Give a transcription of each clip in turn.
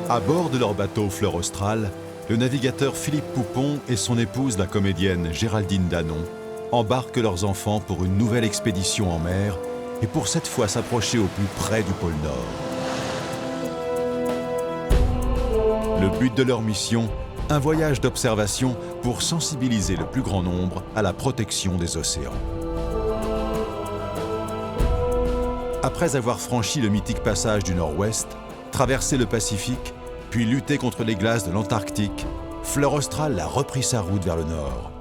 À bord de leur bateau Fleur Australe, le navigateur Philippe Poupon et son épouse, la comédienne Géraldine Danon, embarquent leurs enfants pour une nouvelle expédition en mer et pour cette fois s'approcher au plus près du pôle Nord. Le but de leur mission, un voyage d'observation pour sensibiliser le plus grand nombre à la protection des océans. Après avoir franchi le mythique passage du Nord-Ouest, traversé le Pacifique, puis lutté contre les glaces de l'Antarctique, Fleur Australe a repris sa route vers le Nord.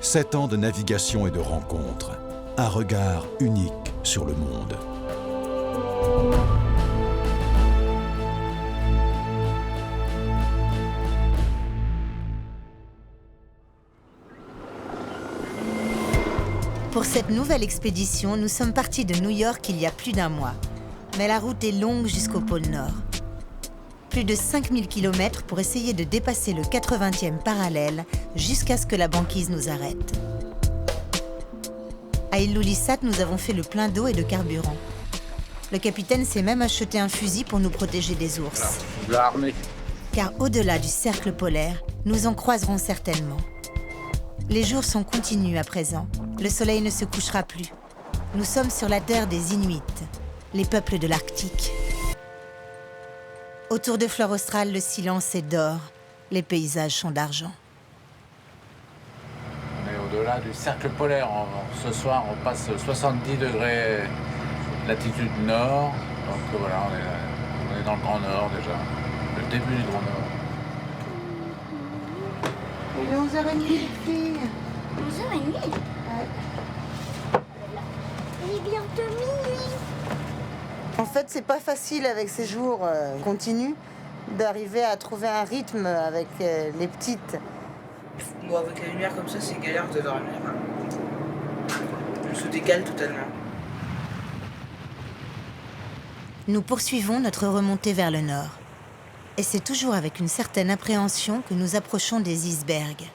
7 ans de navigation et de rencontres, un regard unique sur le monde. Pour cette nouvelle expédition, nous sommes partis de New York il y a plus d'1 mois. Mais la route est longue jusqu'au pôle Nord. Plus de 5000 km pour essayer de dépasser le 80e parallèle jusqu'à ce que la banquise nous arrête. À Ilulissat, nous avons fait le plein d'eau et de carburant. Le capitaine s'est même acheté un fusil pour nous protéger des ours. Car au-delà du cercle polaire, nous en croiserons certainement. Les jours sont continus à présent. Le soleil ne se couchera plus. Nous sommes sur la terre des Inuits, les peuples de l'Arctique. Autour de Fleur Australe, le silence est d'or. Les paysages sont d'argent. On est au-delà du cercle polaire. Ce soir, on passe 70 degrés latitude nord. Donc voilà, on est dans le Grand Nord déjà. Le début du Grand Nord. Il est 11h30, les filles. 11h30. Il est bientôt minuit. En fait, c'est pas facile avec ces jours continus d'arriver à trouver un rythme avec les petites. Bon, avec la lumière comme ça, c'est galère de dormir. On se décale totalement. Nous poursuivons notre remontée vers le nord. Et c'est toujours avec une certaine appréhension que nous approchons des icebergs.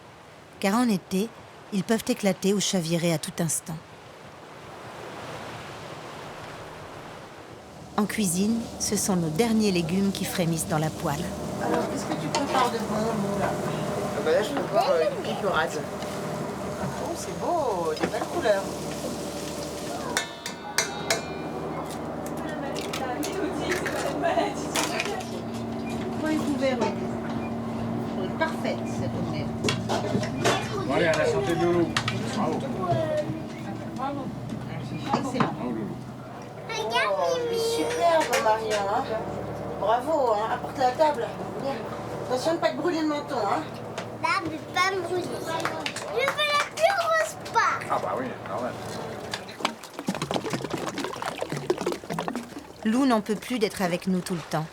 Car en été, ils peuvent éclater ou chavirer à tout instant. En cuisine, ce sont nos derniers légumes qui frémissent dans la poêle. Alors, qu'est-ce que tu prépares de bon, là là, je prépare une picorade. Oh, c'est beau, des belles couleurs. Point ouvert. Elle est parfaite, cette omelette. Bon, allez, à la santé de Loulou. Bravo. Excellent. Bravo, Loulou. Oh, elle est superbe, Marion. Hein. Bravo, hein. Apporte la table. Bien. Attention de ne pas te brûler le menton. Hein. Là, je vais pas me brûler. Je veux la plus grosse part. Ah bah oui, normal. Lou n'en peut plus d'être avec nous tout le temps.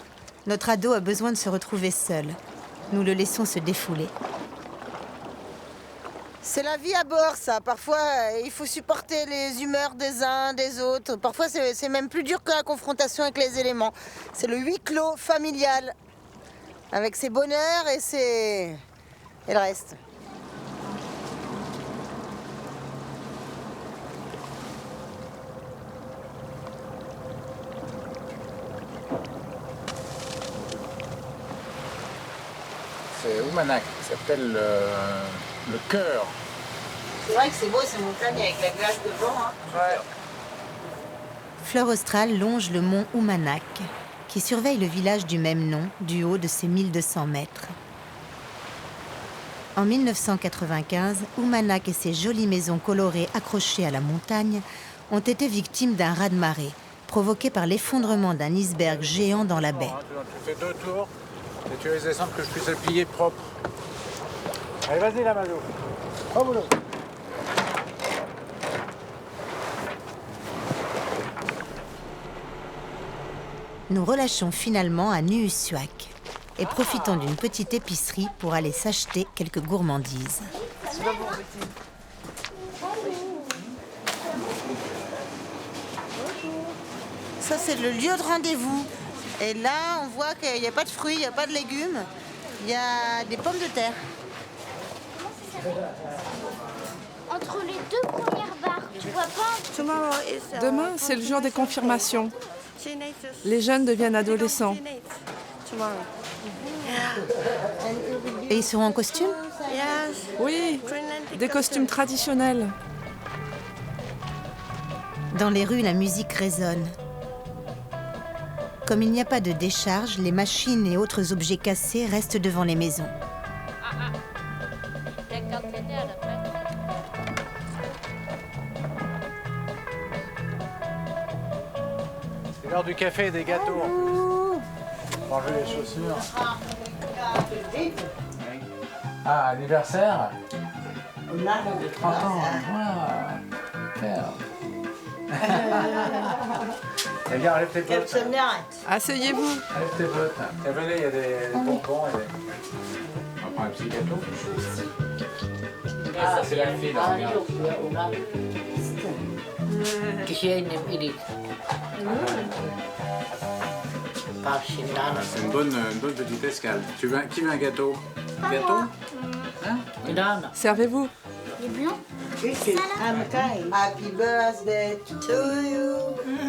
Notre ado a besoin de se retrouver seul. Nous le laissons se défouler. C'est la vie à bord, ça. Parfois, il faut supporter les humeurs des uns, des autres. Parfois, c'est même plus dur que la confrontation avec les éléments. C'est le huis clos familial, avec ses bonheurs et le reste. C'est Oumanak, qui s'appelle le cœur. C'est vrai que c'est beau, ces montagnes avec la glace devant. Hein. Ouais. Fleur Australe longe le mont Oumanak, qui surveille le village du même nom, du haut de ses 1200 mètres. En 1995, Oumanak et ses jolies maisons colorées accrochées à la montagne ont été victimes d'un raz-de-marée, provoqué par l'effondrement d'un iceberg géant dans la baie. Tu fais 2 tours et tu laisses descendre que je puisse le plier propre. Allez, vas-y, là, Malo. Au boulot. Nous relâchons finalement à Nuussuaq et profitons d'une petite épicerie pour aller s'acheter quelques gourmandises. Ça, c'est le lieu de rendez-vous. Et là, on voit qu'il n'y a pas de fruits, il n'y a pas de légumes. Il y a des pommes de terre. Entre les 2 premières barres, tu vois pas? Demain, c'est le jour des confirmations. Les jeunes deviennent adolescents. Et ils seront en costume? Oui, des costumes traditionnels. Dans les rues, la musique résonne. Comme il n'y a pas de décharge, les machines et autres objets cassés restent devant les maisons. C'est l'heure du café et des gâteaux. Manger les chaussures. Ah, anniversaire? 30 ans. Eh bien, enlève tes bottes. Asseyez-vous. Enlève tes bottes. Et venez, il y a des bonbons. Et des... On va prendre un petit gâteau. Ah, c'est la fille, là, regarde. C'est une bonne petite escale. Qui veut un gâteau? Gâteau? Hein? Servez-vous. Les blancs? Happy birthday to you.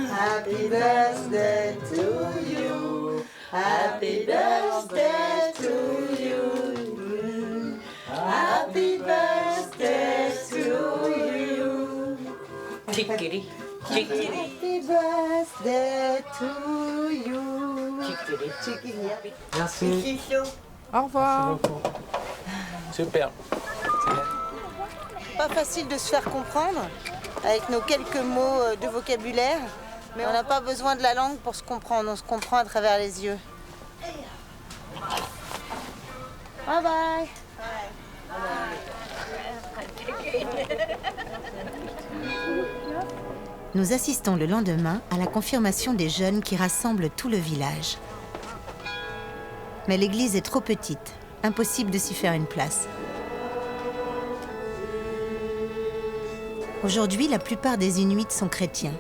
Happy birthday to you. Happy birthday to you. Happy birthday to you. Chickiri. Happy birthday to you. Merci. Au revoir. Super. Pas facile de se faire comprendre avec nos quelques mots de vocabulaire, mais on n'a pas besoin de la langue pour se comprendre, on se comprend à travers les yeux. Bye bye. Nous assistons le lendemain à la confirmation des jeunes qui rassemblent tout le village. Mais l'église est trop petite, impossible de s'y faire une place. Aujourd'hui, la plupart des Inuits sont chrétiens.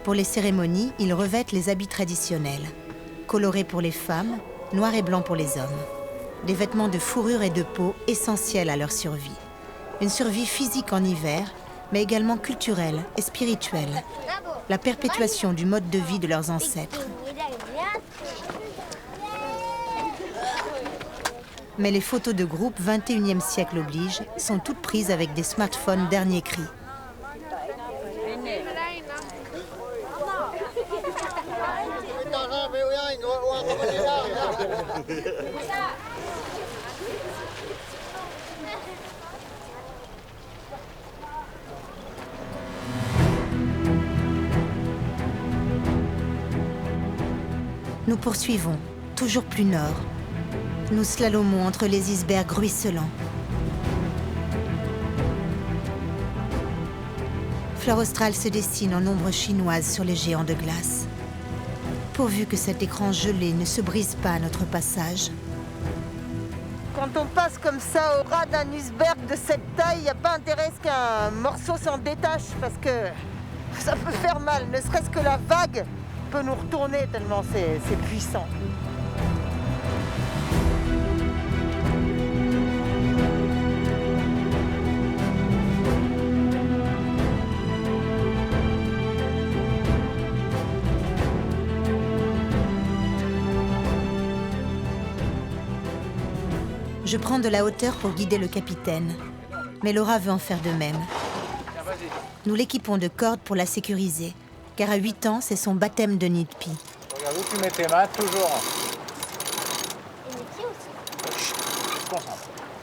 Pour les cérémonies, ils revêtent les habits traditionnels, colorés pour les femmes, noirs et blancs pour les hommes. Des vêtements de fourrure et de peau essentiels à leur survie. Une survie physique en hiver, mais également culturelle et spirituelle. La perpétuation du mode de vie de leurs ancêtres. Mais les photos de groupe 21e siècle oblige sont toutes prises avec des smartphones dernier cri. Nous poursuivons, toujours plus nord. Nous slalomons entre les icebergs ruisselants. Fleur australe se dessine en ombre chinoise sur les géants de glace. Pourvu que cet écran gelé ne se brise pas à notre passage. Quand on passe comme ça au ras d'un iceberg de cette taille, il n'y a pas intérêt qu'un morceau s'en détache parce que ça peut faire mal, ne serait-ce que la vague peut nous retourner tellement c'est puissant. Je prends de la hauteur pour guider le capitaine, mais Laura veut en faire de même. Nous l'équipons de cordes pour la sécuriser, car à 8 ans, c'est son baptême de nid de pie. Regarde où tu mets tes mains, toujours.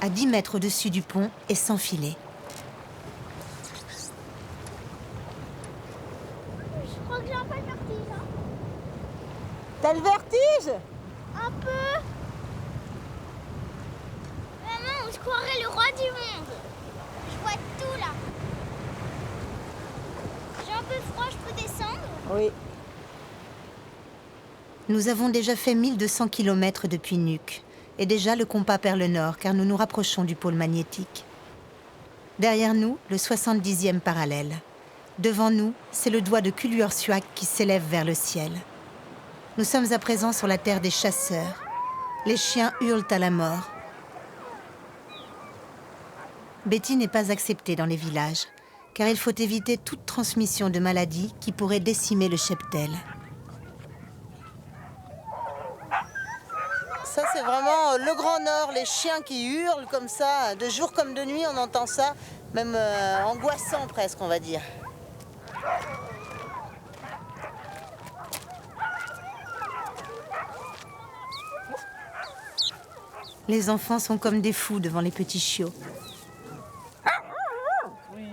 À 10 mètres au-dessus du pont et sans filet. Je crois que j'ai un peu le vertige. Hein. T'as le vertige? Un peu. Maman, on se croirait le roi du monde. Je vois tout là. J'ai un peu froid, je peux descendre? Oui. Nous avons déjà fait 1200 km depuis Nuuk. Et déjà le compas perd le nord, car nous nous rapprochons du pôle magnétique. Derrière nous, le 70e parallèle. Devant nous, c'est le doigt de Kuluorsuaq qui s'élève vers le ciel. Nous sommes à présent sur la terre des chasseurs. Les chiens hurlent à la mort. Betty n'est pas acceptée dans les villages, car il faut éviter toute transmission de maladies qui pourraient décimer le cheptel. vraiment le Grand Nord, les chiens qui hurlent comme ça, de jour comme de nuit, on entend ça, même angoissant presque, on va dire. Les enfants sont comme des fous devant les petits chiots. Elle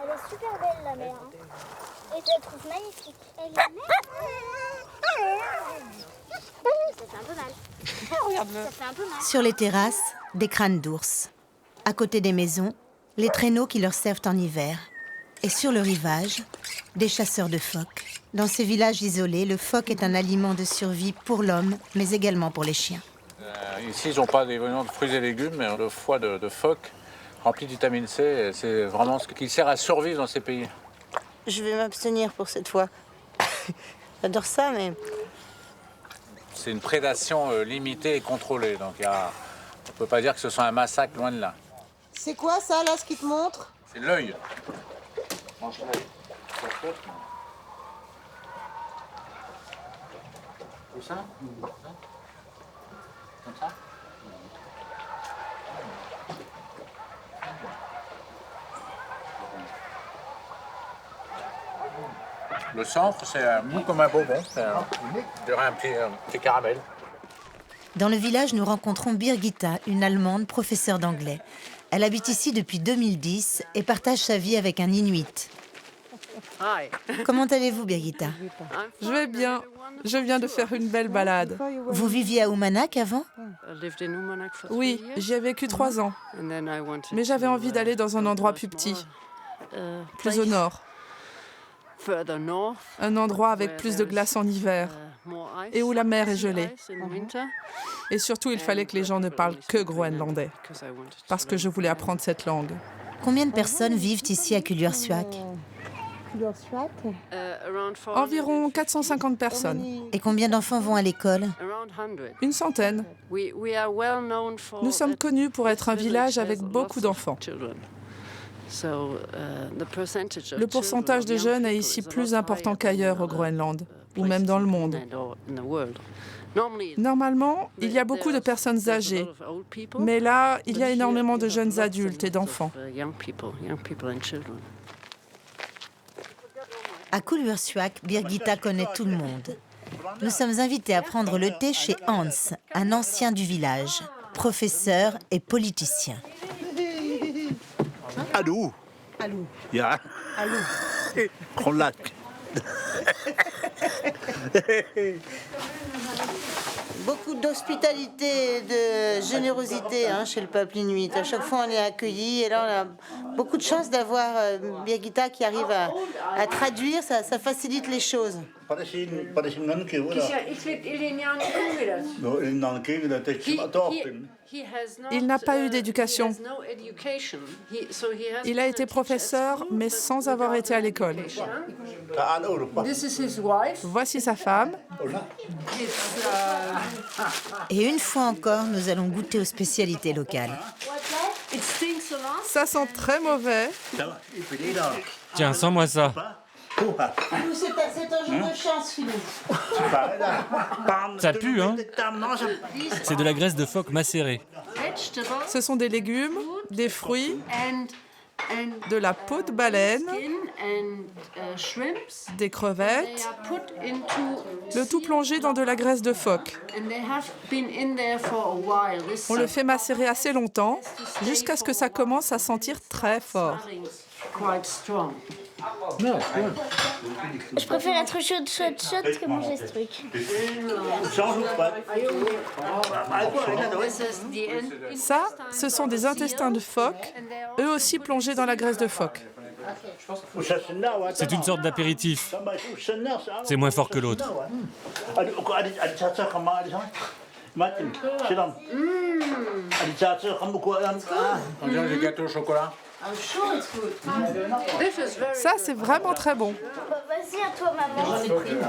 est super belle la mer. Et je la trouve magnifique. Elle est Ça fait un peu mal. Regarde-le. Ça fait un peu mal. Sur les terrasses, des crânes d'ours. À côté des maisons, les traîneaux qui leur servent en hiver. Et sur le rivage, des chasseurs de phoques. Dans ces villages isolés, le phoque est un aliment de survie pour l'homme, mais également pour les chiens. Ici, ils n'ont pas des de fruits et légumes, mais le foie de phoque rempli de vitamine C, c'est vraiment ce qui sert à survivre dans ces pays. Je vais m'abstenir pour cette fois. J'adore ça, mais... C'est une prédation limitée et contrôlée, donc on ne peut pas dire que ce soit un massacre, loin de là. C'est quoi ça, là, ce qui te montre? C'est l'œil. Mange l'œil. Comme ça? Comme ça? Le centre, c'est mou comme un bonbon. Je dirais un petit caramel. Dans le village, nous rencontrons Birgitta, une Allemande, professeure d'anglais. Elle habite ici depuis 2010 et partage sa vie avec un Inuit. Comment allez-vous, Birgitta? Je vais bien. Je viens de faire une belle balade. Vous viviez à Uummannaq avant? Oui, j'y ai vécu 3 ans. Mais j'avais envie d'aller dans un endroit plus petit, plus au nord. Un endroit avec plus de glace en hiver et où la mer est gelée. Et surtout, il fallait que les gens ne parlent que groenlandais, parce que je voulais apprendre cette langue. Combien de personnes vivent ici à Kuljurssuaq? Environ 450 personnes. Et combien d'enfants vont à l'école? Une centaine. Nous sommes connus pour être un village avec beaucoup d'enfants. Le pourcentage de jeunes est ici plus important qu'ailleurs au Groenland, ou même dans le monde. Normalement, il y a beaucoup de personnes âgées, mais là, il y a énormément de jeunes adultes et d'enfants. À Kuljurssuaq, Birgitta connaît tout le monde. Nous sommes invités à prendre le thé chez Hans, un ancien du village, professeur et politicien. Allô. Allô. Ja. Allô. Groenland. Beaucoup d'hospitalité et de générosité chez le peuple inuit. À chaque fois, on est accueillis et là, on a beaucoup de chance d'avoir Birgitta qui arrive à traduire. Ça facilite les choses. Il n'a pas eu d'éducation. Il a été professeur, mais sans avoir été à l'école. Voici sa femme. Et une fois encore, nous allons goûter aux spécialités locales. Ça sent très mauvais. Tiens, sens-moi ça. C'est un jour de chance, Philou. Ça pue, hein? C'est de la graisse de phoque macérée. Ce sont des légumes, des fruits, de la peau de baleine, des crevettes, le tout plongé dans de la graisse de phoque. On le fait macérer assez longtemps, jusqu'à ce que ça commence à sentir très fort. Je préfère être chaude que manger ce truc. Ça, ce sont des intestins de phoque, eux aussi plongés dans la graisse de phoque. C'est une sorte d'apéritif. C'est moins fort que l'autre. On dirait des gâteaux au chocolat. Ça, c'est vraiment très bon. Vas-y, à toi, maman.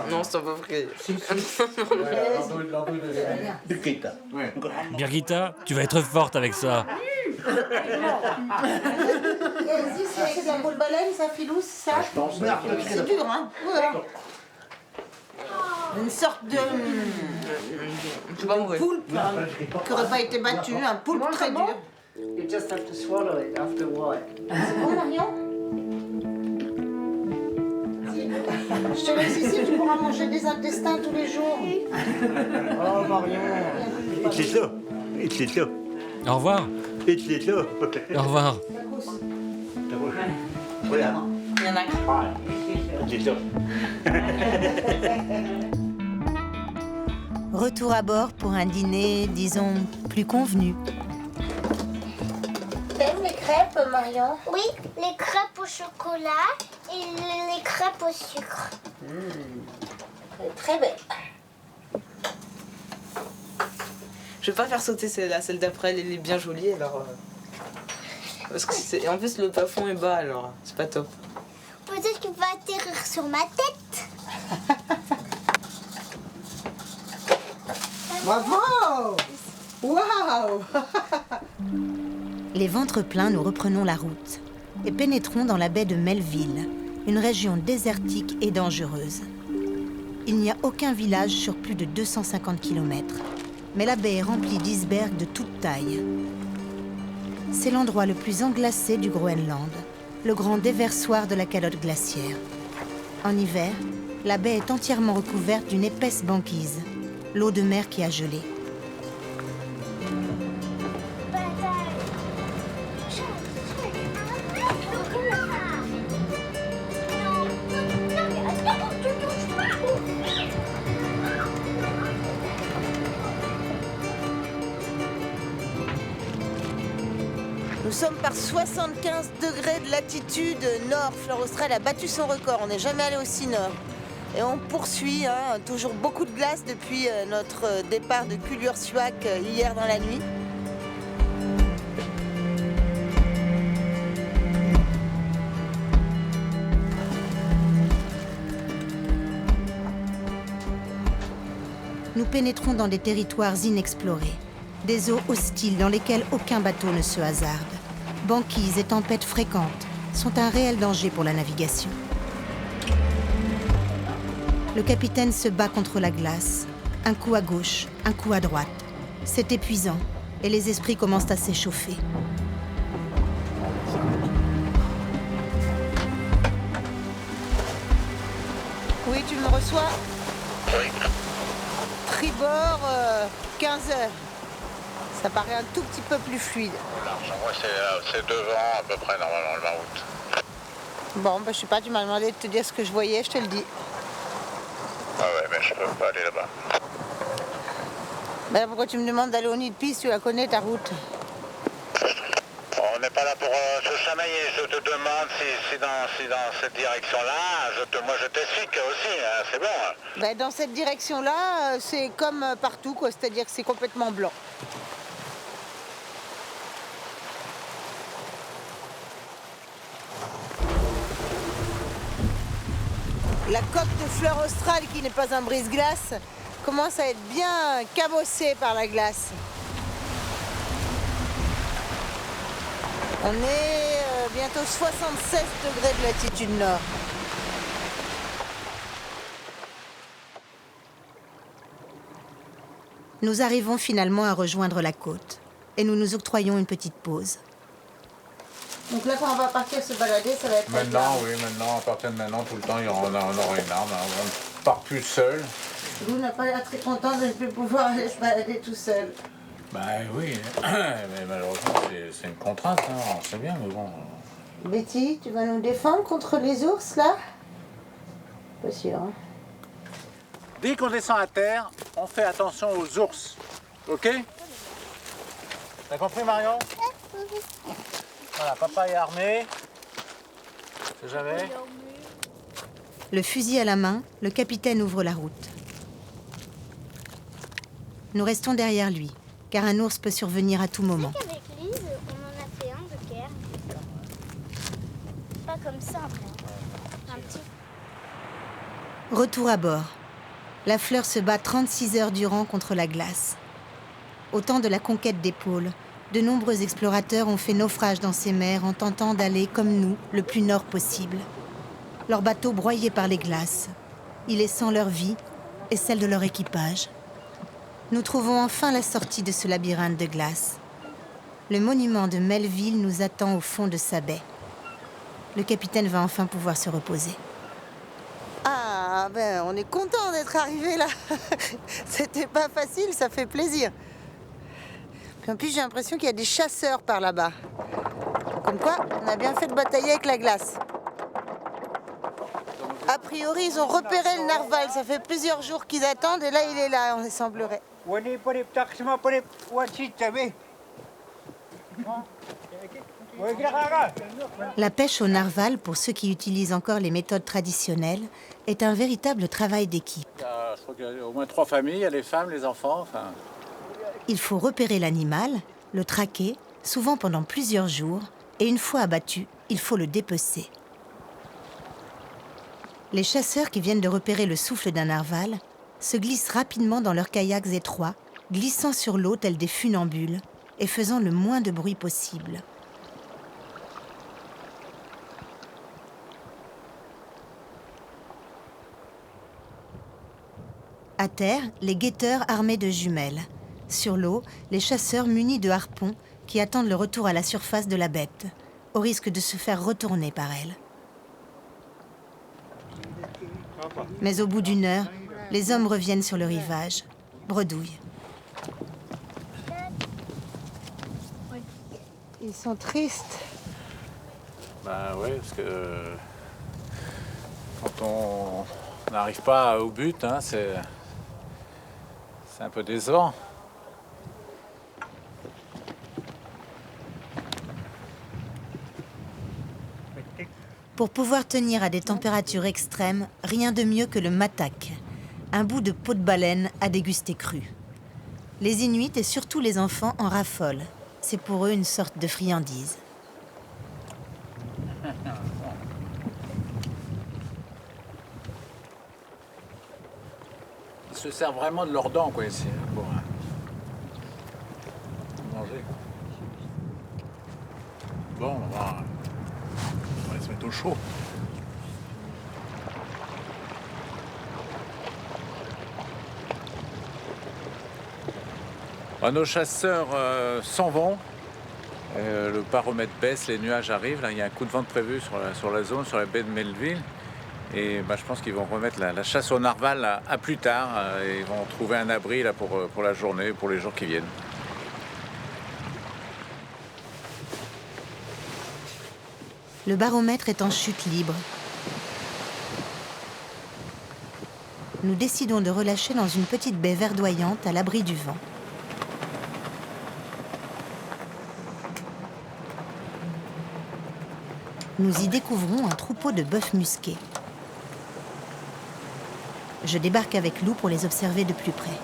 Non, c'est pas vrai. Birgitta, tu vas être forte avec ça. C'est de la peau de baleine, ça, Philou, c'est ça? C'est plus grand. Voilà. Une sorte de poulpe qui n'aurait pas été battu, un poulpe très dur. C'est bon, Marion? Je te laisse ici, tu pourras manger des intestins tous les jours. Oh, Marion. Au revoir. Au revoir. Il y en a Retour à bord pour un dîner, disons, plus convenu. T'aimes les crêpes, Marion? Oui, les crêpes au chocolat et les crêpes au sucre. Très belle. Je vais pas faire sauter celle-là, celle d'après, elle est bien jolie alors. Parce que en plus le plafond est bas alors, c'est pas top. Peut-être qu'il va atterrir sur ma tête. Bravo! Waouh! Les ventres pleins, nous reprenons la route et pénétrons dans la baie de Melville, une région désertique et dangereuse. Il n'y a aucun village sur plus de 250 km, mais la baie est remplie d'icebergs de toute taille. C'est l'endroit le plus englacé du Groenland, le grand déversoir de la calotte glaciaire. En hiver, la baie est entièrement recouverte d'une épaisse banquise, l'eau de mer qui a gelé. Nous sommes par 75 degrés de latitude nord. Fleur Austral a battu son record, on n'est jamais allé aussi nord. Et on poursuit, toujours beaucoup de glace depuis notre départ de Kuljursvåg hier dans la nuit. Nous pénétrons dans des territoires inexplorés, des eaux hostiles dans lesquelles aucun bateau ne se hasarde. Banquises et tempêtes fréquentes sont un réel danger pour la navigation. Le capitaine se bat contre la glace, un coup à gauche, un coup à droite. C'est épuisant et les esprits commencent à s'échauffer. Oui, tu me reçois? Oui. Tribord, 15 heures. Ça paraît un tout petit peu plus fluide. Largement, c'est devant à peu près normalement la route. Bon, je sais pas, tu m'as demandé de te dire ce que je voyais, je te le dis. Ah ouais, mais je peux pas aller là-bas. Ben pourquoi tu me demandes d'aller au nid de piste, tu la connais ta route? On n'est pas là pour se chamailler. Je te demande si dans cette direction-là, moi je t'explique aussi, hein, c'est bon. Hein. Ben, dans cette direction-là, c'est comme partout, quoi, c'est-à-dire que c'est complètement blanc. La coque de Fleur Austral, qui n'est pas un brise-glace, commence à être bien cabossée par la glace. On est bientôt 76 degrés de latitude nord. Nous arrivons finalement à rejoindre la côte et nous nous octroyons une petite pause. Donc là, quand on va partir se balader, ça va être... Maintenant, oui, maintenant, à partir de maintenant, tout le temps, on aura une arme. On ne part plus seul. Vous n'a pas l'air très content de ne plus pouvoir aller se balader tout seul. Ben oui, mais malheureusement, c'est une contrainte, hein, on sait bien, mais bon... Betty, tu vas nous défendre contre les ours, là? Pas sûr, hein? Dès qu'on descend à terre, on fait attention aux ours, ok? T'as compris, Marion? Voilà, papa est armé. C'est jamais. Le fusil à la main, le capitaine ouvre la route. Nous restons derrière lui, car un ours peut survenir à tout moment. Avec Lise, on en a fait un de guerre. Pas comme ça, mais un petit. Retour à bord. La Fleur se bat 36 heures durant contre la glace. Au temps de la conquête des pôles, de nombreux explorateurs ont fait naufrage dans ces mers en tentant d'aller, comme nous, le plus nord possible. Leurs bateaux broyés par les glaces, y laissant leur vie et celle de leur équipage. Nous trouvons enfin la sortie de ce labyrinthe de glace. Le monument de Melville nous attend au fond de sa baie. Le capitaine va enfin pouvoir se reposer. Ah, ben, on est content d'être arrivé là. C'était pas facile, ça fait plaisir. Puis en plus, j'ai l'impression qu'il y a des chasseurs par là-bas. Comme quoi, on a bien fait de batailler avec la glace. A priori, ils ont repéré le narval. Ça fait plusieurs jours qu'ils attendent et là, il est là, on semblerait. La pêche au narval, pour ceux qui utilisent encore les méthodes traditionnelles, est un véritable travail d'équipe. Je crois qu'il y a au moins 3 familles, il y a les femmes, les enfants. Enfin... Il faut repérer l'animal, le traquer, souvent pendant plusieurs jours, et une fois abattu, il faut le dépecer. Les chasseurs qui viennent de repérer le souffle d'un narval se glissent rapidement dans leurs kayaks étroits, glissant sur l'eau tels des funambules et faisant le moins de bruit possible. À terre, les guetteurs armés de jumelles. Sur l'eau, les chasseurs munis de harpons qui attendent le retour à la surface de la bête, au risque de se faire retourner par elle. Mais au bout d'1 heure, les hommes reviennent sur le rivage, bredouilles. Ils sont tristes. Ben oui, parce que quand on n'arrive pas au but, hein, c'est un peu décevant. Pour pouvoir tenir à des températures extrêmes, rien de mieux que le matak, un bout de peau de baleine à déguster cru. Les Inuits et surtout les enfants en raffolent. C'est pour eux une sorte de friandise. Ils se servent vraiment de leurs dents, quoi, ici, pour manger. Bon, on va se mettre au chaud. Nos chasseurs s'en vont. Le baromètre baisse, les nuages arrivent. Là, il y a un coup de vent prévu sur la zone, sur la baie de Melville. Et je pense qu'ils vont remettre la chasse au narval à plus tard. Et ils vont trouver un abri là, pour la journée, pour les jours qui viennent. Le baromètre est en chute libre. Nous décidons de relâcher dans une petite baie verdoyante à l'abri du vent. Nous y découvrons un troupeau de bœufs musqués. Je débarque avec Lou pour les observer de plus près.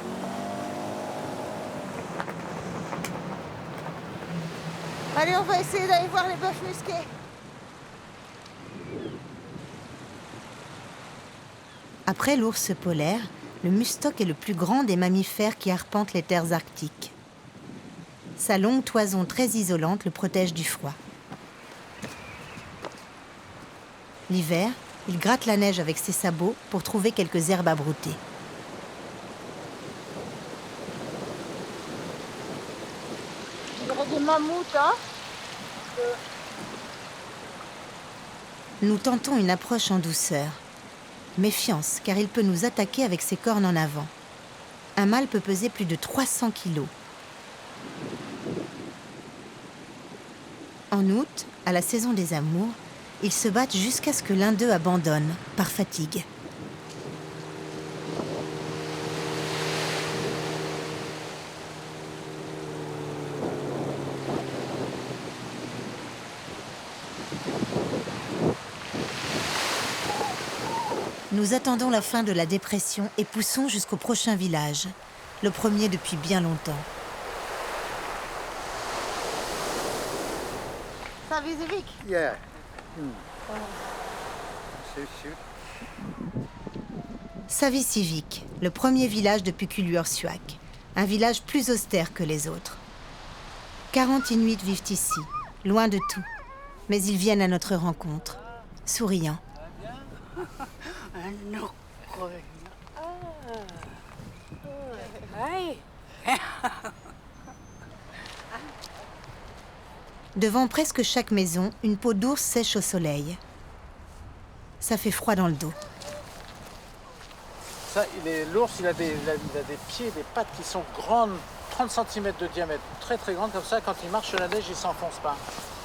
Allez, on va essayer d'aller voir les bœufs musqués. Après l'ours polaire, le mustock est le plus grand des mammifères qui arpentent les terres arctiques. Sa longue toison très isolante le protège du froid. L'hiver, il gratte la neige avec ses sabots pour trouver quelques herbes à brouter. Il y aurait des mammouths, hein? Nous tentons une approche en douceur. Méfiance, car il peut nous attaquer avec ses cornes en avant. Un mâle peut peser plus de 300 kilos. En août, à la saison des amours, ils se battent jusqu'à ce que l'un d'eux abandonne, par fatigue. Nous attendons la fin de la dépression et poussons jusqu'au prochain village, le premier depuis bien longtemps. Savizivik. Yeah. Savissivik, le premier village de Pukulluorsuaq, un village plus austère que les autres. 40 Inuits vivent ici, loin de tout, mais ils viennent à notre rencontre, souriants. Devant presque chaque maison, une peau d'ours sèche au soleil. Ça fait froid dans le dos. Ça, l'ours, il a des pieds, des pattes qui sont grandes, 30 cm de diamètre, très très grandes, comme ça, quand il marche sur la neige, il ne s'enfonce pas.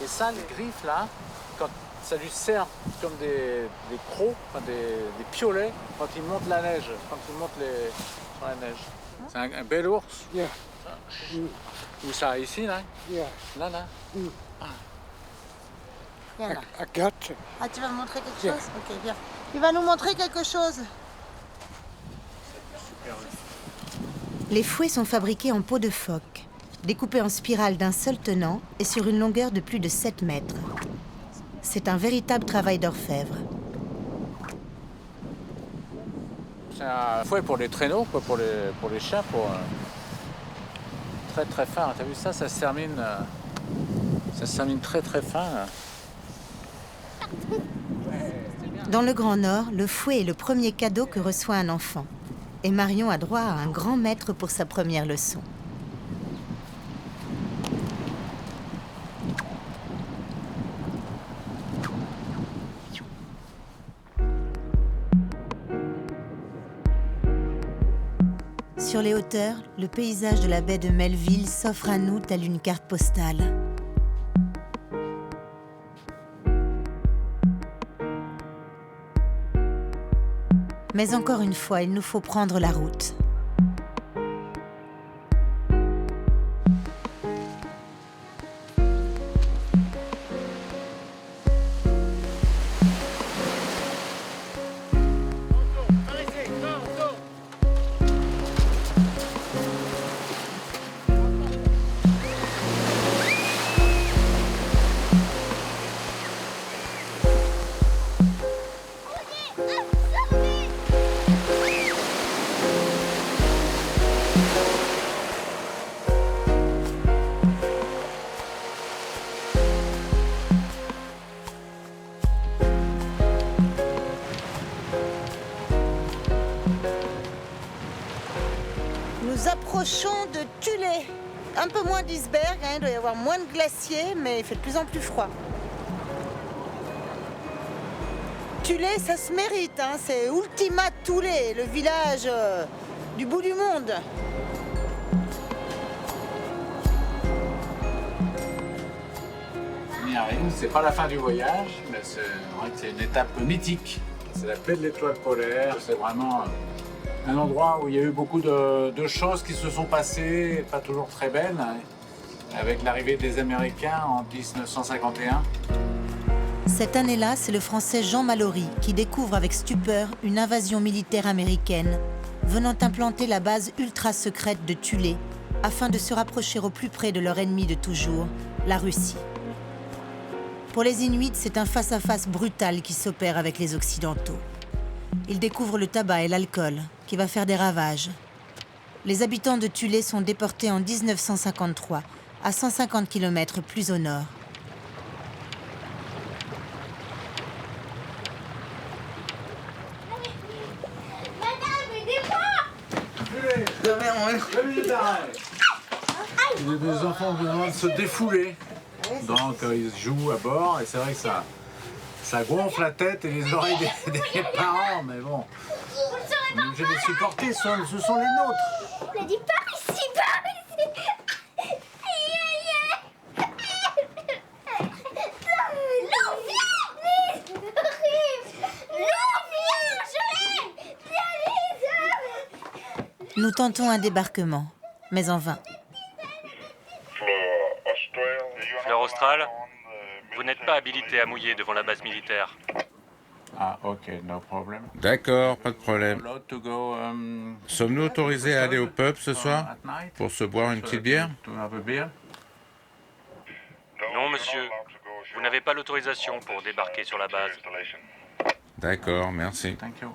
Et ça, les griffes, là, quand ça lui sert comme des crocs, enfin des piolets, quand il monte la neige, quand il monte sur la neige. C'est un bel ours. Yeah. Où ça, ici, là? Yeah. Là. Viens là. I got you. Ah, tu vas me montrer quelque chose? Ok, viens. Il va nous montrer quelque chose. Les fouets sont fabriqués en peau de phoque, découpés en spirale d'un seul tenant et sur une longueur de plus de 7 mètres. C'est un véritable travail d'orfèvre. C'est un fouet pour les traîneaux, quoi, pour les chiens, très très fin. T'as vu ça? Ça se termine très très fin. Là. Dans le Grand Nord, le fouet est le premier cadeau que reçoit un enfant. Et Marion a droit à un grand maître pour sa première leçon. Sur les hauteurs, le paysage de la baie de Melville s'offre à nous telle une carte postale. Mais encore une fois, il nous faut prendre la route. Nous approchons de Tulé. Un peu moins d'iceberg, il doit y avoir moins de glaciers, mais il fait de plus en plus froid. Tulé, ça se mérite, c'est Ultima Thule, le village du bout du monde. On y arrive, c'est pas la fin du voyage, mais c'est une étape mythique. C'est la baie de l'Étoile polaire, c'est vraiment un endroit où il y a eu beaucoup de choses qui se sont passées, pas toujours très belles, avec l'arrivée des Américains en 1951. Cette année-là, c'est le Français Jean Mallory qui découvre avec stupeur une invasion militaire américaine venant implanter la base ultra-secrète de Tulé afin de se rapprocher au plus près de leur ennemi de toujours, la Russie. Pour les Inuits, c'est un face-à-face brutal qui s'opère avec les Occidentaux. Ils découvrent le tabac et l'alcool, qui va faire des ravages. Les habitants de Tulé sont déportés en 1953, à 150 km plus au nord. Les enfants ont besoin de se défouler. Donc ils jouent à bord et c'est vrai que ça gonfle la tête et les oreilles des parents, mais bon. On est obligé de les supporter, ce sont les nôtres. On a dit par ici, par ici. L'eau vient. Nous tentons un débarquement, mais en vain. Fleur Austral, vous n'êtes pas habilité à mouiller devant la base militaire. Ah, ok, no problem. D'accord, pas de problème. Allowed to go, Sommes-nous autorisés à aller au pub ce soir at night? pour se boire une petite bière? To have a beer? Non, monsieur. Vous n'avez pas l'autorisation pour débarquer sur la base. D'accord, merci. Thank you.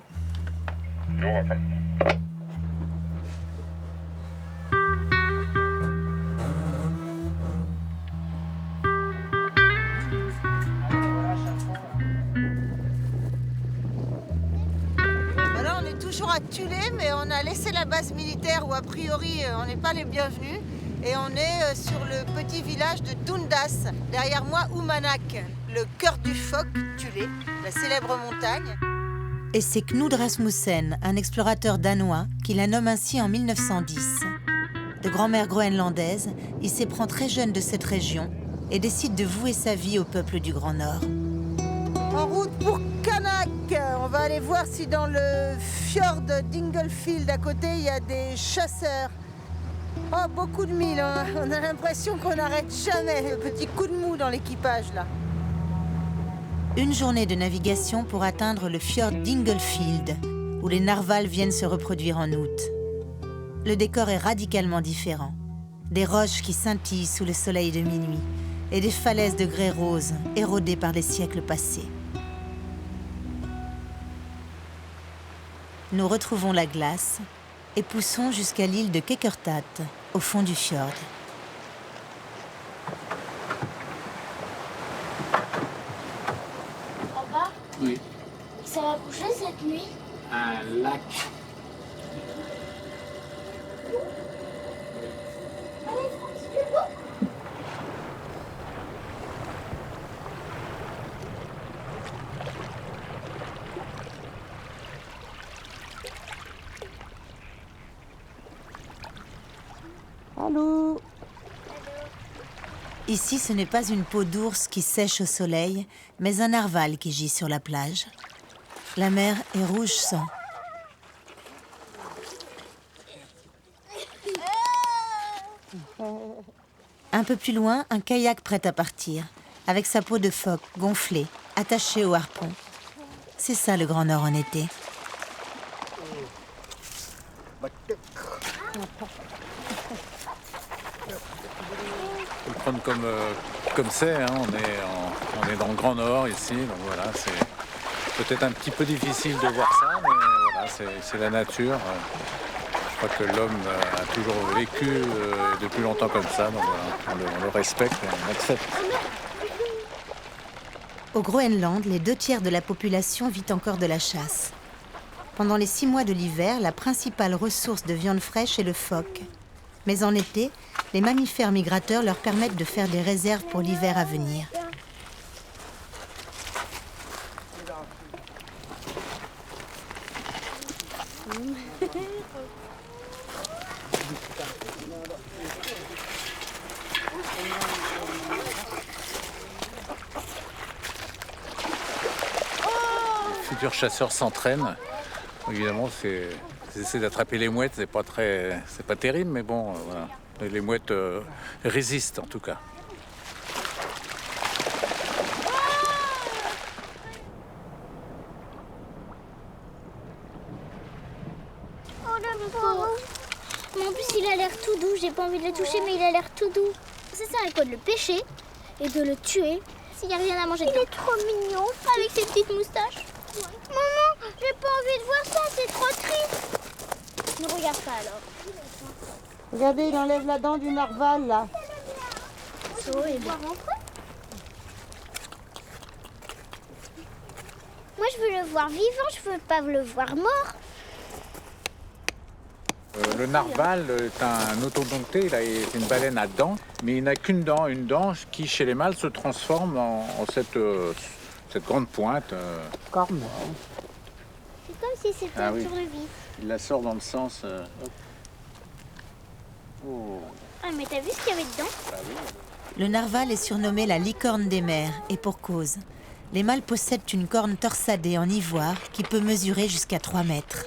Voilà, on est toujours à Tulé, mais on a laissé la base militaire où a priori on n'est pas les bienvenus. Et on est sur le petit village de Dundas. Derrière moi, Oumanak, le cœur du phoque, Tulé, la célèbre montagne. Et c'est Knud Rasmussen, un explorateur danois, qui la nomme ainsi en 1910. De grand-mère groenlandaise, il s'éprend très jeune de cette région et décide de vouer sa vie au peuple du Grand Nord. En route pour Qaanaaq. On va aller voir si dans le fjord d'Inglefield à côté, il y a des chasseurs. Oh, beaucoup de milles, hein. On a l'impression qu'on n'arrête jamais. Le petit coup de mou dans l'équipage, là. Une journée de navigation pour atteindre le fjord d'Inglefield, où les narvals viennent se reproduire en août. Le décor est radicalement différent. Des roches qui scintillent sous le soleil de minuit et des falaises de grès rose érodées par les siècles passés. Nous retrouvons la glace et poussons jusqu'à l'île de Kekkertat, au fond du fjord. Papa, Oui. ça va bouger cette nuit? Un lac. Allô? Ici, ce n'est pas une peau d'ours qui sèche au soleil, mais un narval qui gît sur la plage. La mer est rouge sang. Un peu plus loin, un kayak prêt à partir, avec sa peau de phoque gonflée, attachée au harpon. C'est ça le Grand Nord en été. Faut le prendre comme c'est, hein. On est dans le Grand Nord ici, donc voilà, c'est peut-être un petit peu difficile de voir ça, mais voilà, c'est la nature. Je crois que l'homme a toujours vécu depuis longtemps comme ça, donc voilà, on le respecte et on l'accepte. Au Groenland, les 2/3 de la population vit encore de la chasse. Pendant les 6 mois de l'hiver, la principale ressource de viande fraîche est le phoque. Mais en été, les mammifères migrateurs leur permettent de faire des réserves pour l'hiver à venir. Les futurs chasseurs s'entraînent. Évidemment, ils essaient d'attraper les mouettes, c'est pas terrible, mais bon, voilà. Les mouettes résistent en tout cas. Oh le pauvre. Mais en plus il a l'air tout doux, j'ai pas envie de le toucher mais il a l'air tout doux. C'est ça, il faut de le pêcher et de le tuer s'il n'y a rien à manger dedans. Il est trop mignon avec ses petites moustaches. Maman, j'ai pas envie de voir ça, c'est trop triste. Ne regarde pas alors. Regardez, il enlève la dent du narval, là. C'est horrible. Moi, je veux le voir vivant, je veux pas le voir mort. Le narval est un otodoncté, il a une baleine à dents, mais il n'a qu'une dent, une dent qui chez les mâles se transforme en cette grande pointe. Corne. C'est comme si c'était un tournevis. Il la sort dans le sens. Oh. Ah, mais t'as vu ce qu'il y avait dedans? Ah oui. Le narval est surnommé la licorne des mers, et pour cause. Les mâles possèdent une corne torsadée en ivoire qui peut mesurer jusqu'à 3 mètres.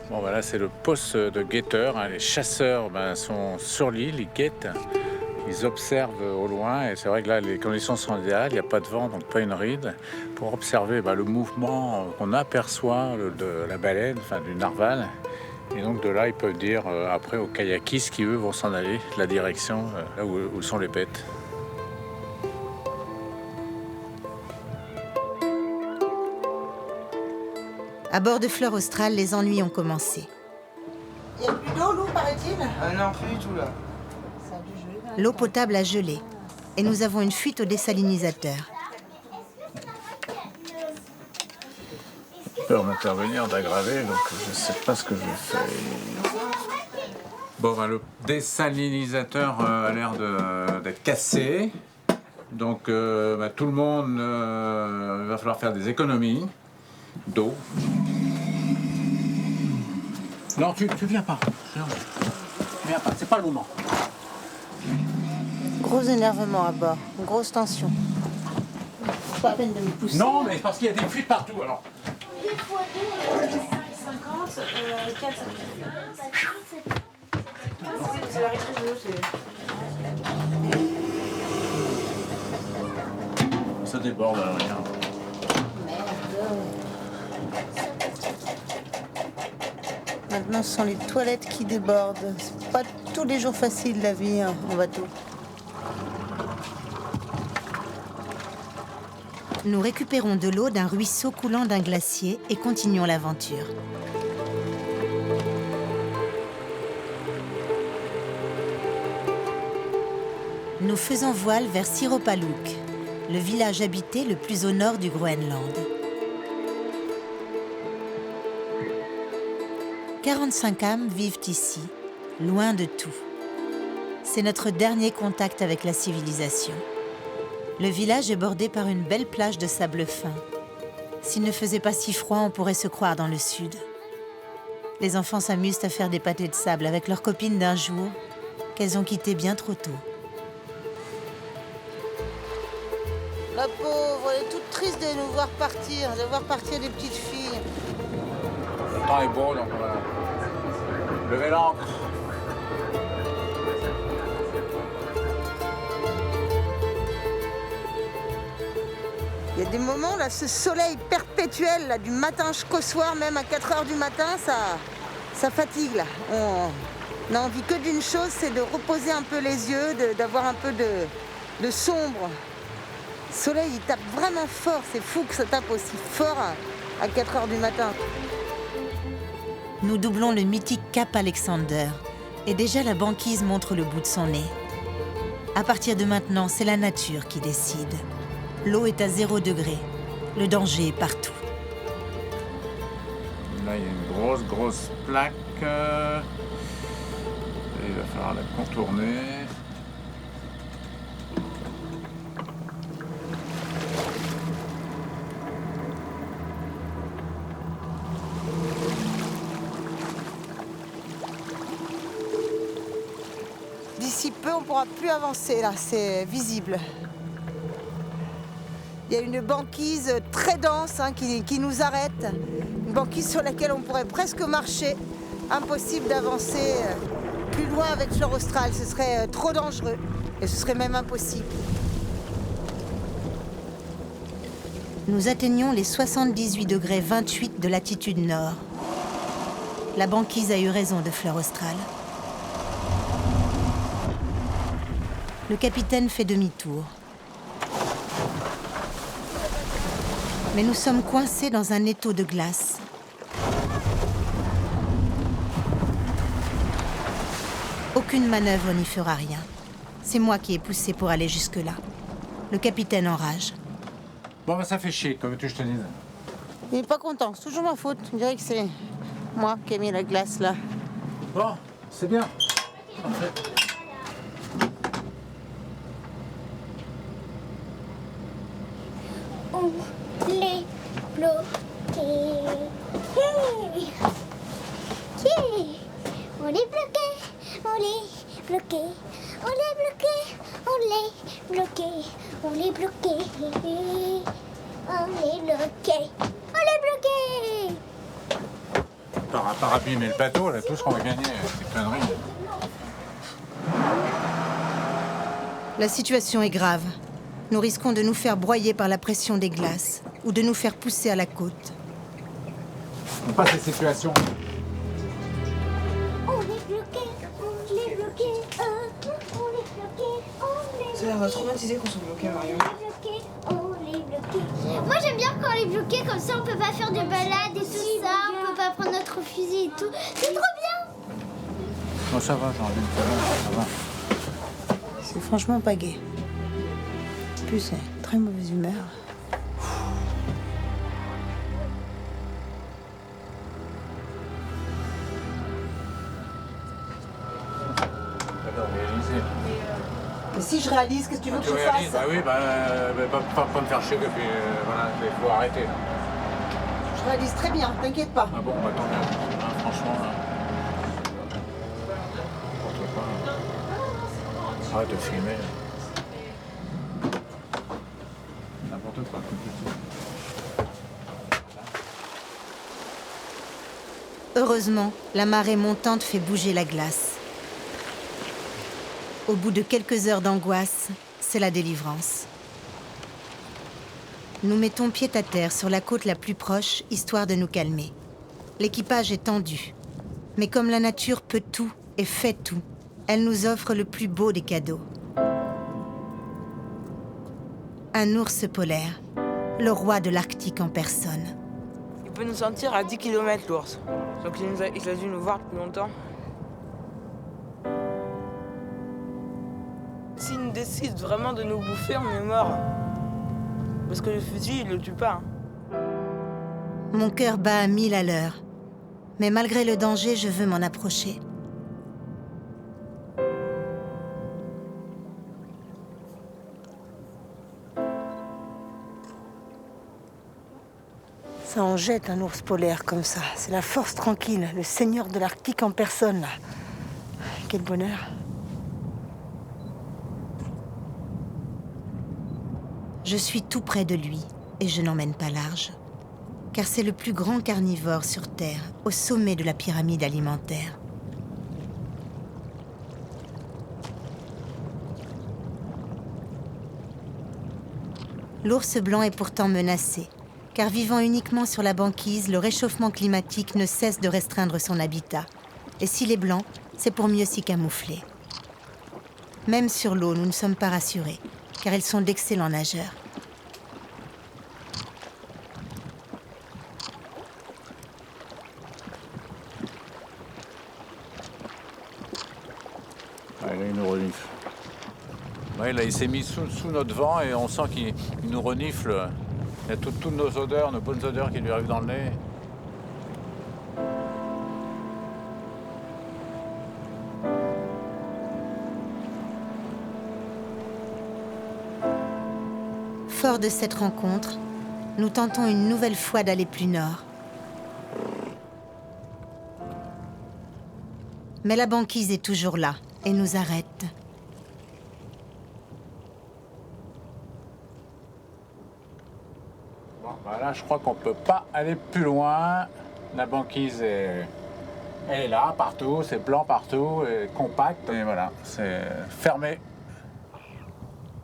Bon, voilà, c'est le poste de guetteur. Hein. Les chasseurs sont sur l'île, ils guettent. Ils observent au loin et c'est vrai que là les conditions sont idéales, il n'y a pas de vent donc pas une ride, pour observer le mouvement qu'on aperçoit de la baleine, enfin du narval. Et donc de là ils peuvent dire après aux kayakistes qui eux vont s'en aller la direction là où sont les bêtes. À bord de Fleur Austral, les ennuis ont commencé. Il n'y a plus d'eau, Lou, paraît-il? Ah non, plus du tout là. L'eau potable a gelé et nous avons une fuite au désalinisateur. J'ai peur d'intervenir, d'aggraver, donc je ne sais pas ce que je fais. Bon, ben, le désalinisateur a l'air d'être cassé. Donc ben, tout le monde, il va falloir faire des économies d'eau. Non, tu viens pas. Non. Viens pas, c'est pas le moment. Gros énervement à bord, grosse tension. Pas la peine de me pousser. Non, mais parce qu'il y a des fuites partout, alors. 2 fois 2, 50, 4, c'est la rétrécie de l'eau, Ça déborde, alors, regarde. Maintenant, ce sont les toilettes qui débordent. C'est pas tous les jours facile la vie hein, en bateau. Nous récupérons de l'eau d'un ruisseau coulant d'un glacier et continuons l'aventure. Nous faisons voile vers Siropaluk, le village habité le plus au nord du Groenland. 45 âmes vivent ici, loin de tout. C'est notre dernier contact avec la civilisation. Le village est bordé par une belle plage de sable fin. S'il ne faisait pas si froid, on pourrait se croire dans le sud. Les enfants s'amusent à faire des pâtés de sable avec leurs copines d'un jour qu'elles ont quitté bien trop tôt. La pauvre, elle est toute triste de nous voir partir, de voir partir des petites filles. Le temps est beau, donc on va lever l'ancre. Il y a des moments, là, ce soleil perpétuel, là, du matin jusqu'au soir, même à 4 h du matin, ça fatigue, là. On n'a envie que d'une chose, c'est de reposer un peu les yeux, d'avoir un peu de sombre. Le soleil, il tape vraiment fort, c'est fou que ça tape aussi fort à 4 h du matin. Nous doublons le mythique Cap Alexander et déjà la banquise montre le bout de son nez. À partir de maintenant, c'est la nature qui décide. L'eau est à 0 degré. Le danger est partout. Là, il y a une grosse plaque. Et il va falloir la contourner. D'ici peu, on ne pourra plus avancer, là, c'est visible. Il y a une banquise très dense hein, qui nous arrête. Une banquise sur laquelle on pourrait presque marcher. Impossible d'avancer plus loin avec Fleur Australe, ce serait trop dangereux. Et ce serait même impossible. Nous atteignons les 78 degrés 28 de latitude nord. La banquise a eu raison de Fleur Australe. Le capitaine fait demi-tour. Mais nous sommes coincés dans un étau de glace. Aucune manœuvre n'y fera rien. C'est moi qui ai poussé pour aller jusque-là. Le capitaine enrage. Bon, ben ça fait chier, comme tu je te dise. Il n'est pas content, c'est toujours ma faute. On dirait que c'est moi qui ai mis la glace là. Bon, c'est bien. Parfait. On les bloqués. On les bloqués. On les bloqués. On les bloqués. On les bloqués. On les bloqués. On les bloqués. On les bloqués. Par abîmer le bateau, là, tout ce qu'on va gagner, c'est conneries. La situation est grave. Nous risquons de nous faire broyer par la pression des glaces ou de nous faire pousser à la côte. On passe ces situations. On est bloqué, on est bloqué, on est bloqué, on est Ça va traumatiser qu'on soit bloqué, Marion. bloqué, on est bloqué. Moi j'aime bien quand on est bloqué, comme ça on peut pas faire de balade et tout ça, on peut pas prendre notre fusil et tout. C'est trop bien. Bon, ça va, j'en ai une ça va. franchement pas gai. En plus, c'est une très mauvaise humeur. Mais si je réalise, qu'est-ce que tu veux que je fasse? Bah oui, pas me faire chier, et puis voilà, il faut arrêter. Là. Je réalise très bien, t'inquiète pas. Ah bon, bah tant mieux. Hein, franchement, arrête de filmer. N'importe quoi. Heureusement, la marée montante fait bouger la glace. Au bout de quelques heures d'angoisse, c'est la délivrance. Nous mettons pied à terre sur la côte la plus proche, histoire de nous calmer. L'équipage est tendu. Mais comme la nature peut tout et fait tout, elle nous offre le plus beau des cadeaux. Un ours polaire, le roi de l'Arctique en personne. Il peut nous sentir à 10 km l'ours. Donc il a dû nous voir depuis longtemps. S'il nous décide vraiment de nous bouffer, on est mort. Parce que le fusil, il le tue pas. Mon cœur bat à 1000 à l'heure. Mais malgré le danger, je veux m'en approcher. Ça en jette un ours polaire comme ça. C'est la force tranquille, le seigneur de l'Arctique en personne, là. Quel bonheur. Je suis tout près de lui et je n'emmène pas large. Car c'est le plus grand carnivore sur Terre, au sommet de la pyramide alimentaire. L'ours blanc est pourtant menacé, car vivant uniquement sur la banquise, le réchauffement climatique ne cesse de restreindre son habitat. Et s'il est blanc, c'est pour mieux s'y camoufler. Même sur l'eau, nous ne sommes pas rassurés, car ils sont d'excellents nageurs. Ouais, là, il nous renifle. Ouais, là, il s'est mis sous notre vent et on sent qu'il nous renifle. Il y a toutes nos odeurs, nos bonnes odeurs qui lui arrivent dans le nez. Fort de cette rencontre, nous tentons une nouvelle fois d'aller plus nord. Mais la banquise est toujours là et nous arrête. Bon, bah là, je crois qu'on peut pas aller plus loin. La banquise elle est là, partout, c'est blanc partout, et compact, et voilà, c'est fermé.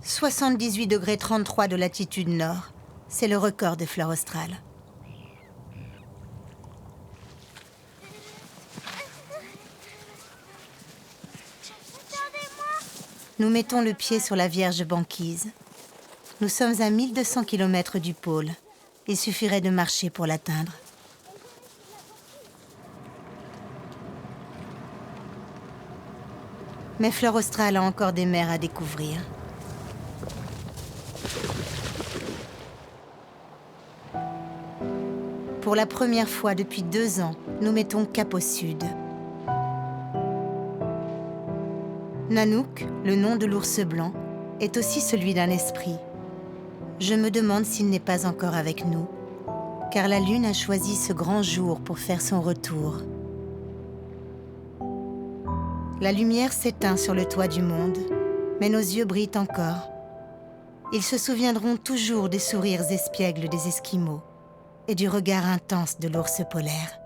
78 degrés 33 de latitude nord, c'est le record de flore australe. Nous mettons le pied sur la vierge banquise. Nous sommes à 1200 km du pôle. Il suffirait de marcher pour l'atteindre. Mais flore australe a encore des mers à découvrir. Pour la première fois depuis 2 ans, nous mettons cap au sud. Nanook, le nom de l'ours blanc, est aussi celui d'un esprit. Je me demande s'il n'est pas encore avec nous, car la lune a choisi ce grand jour pour faire son retour. La lumière s'éteint sur le toit du monde, mais nos yeux brillent encore. Ils se souviendront toujours des sourires espiègles des Esquimaux et du regard intense de l'ours polaire.